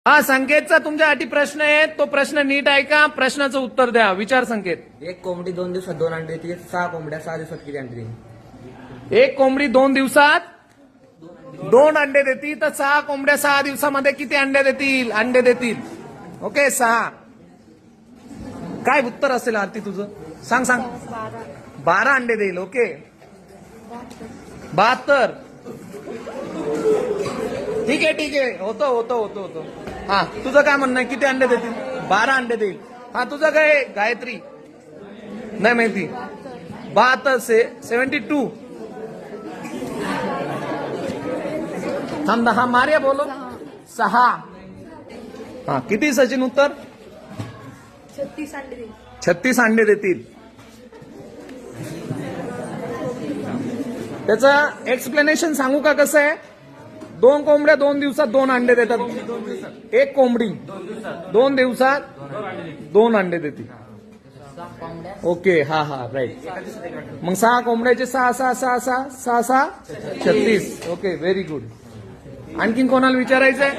हा, संकेतचा तुमच्यासाठी प्रश्न आहे. तो प्रश्न नीट ऐका, प्रश्नाचं उत्तर द्या. विचार संकेत. एक कोंबडी 2 दिवसात 2 अंडे देते. 6 कोंबड्या 6 दिवसात किती अंडे देईल? एक कोंबडी 2 दिवसात 2 अंडे देतील, तर 6 कोंबड्या 6 दिवसामध्ये किती अंडे देतील? ओके, 6. काय उत्तर असेल आरती तुझं? सांग. 12 अंडे देईल. ओके, 72. ठीक आहे. होतं. हा, तुझं काय म्हणणं आहे? किती अंडे देतील? 12 अंडे देईल. हा, तुझं काय गायत्री? नाही माहिती. 72 से 72. थांब. हा, मारिया बोलो. 6. हा, किती सचिन उत्तर? 36 अंडे देईल. 36 अंडे देतील. त्याचं एक्सप्लेनेशन सांगू का कसं आहे? 2 कोंबड्या 2 दिवसात 2 अंडे देतात. एक कोंबडी 2 दिवसात 2 अंडे देतील. ओके, हा, राईट. मग 6 कोंबड्याचे 6 36. Okay, very good. आणखीन कोणाला विचारायचंय?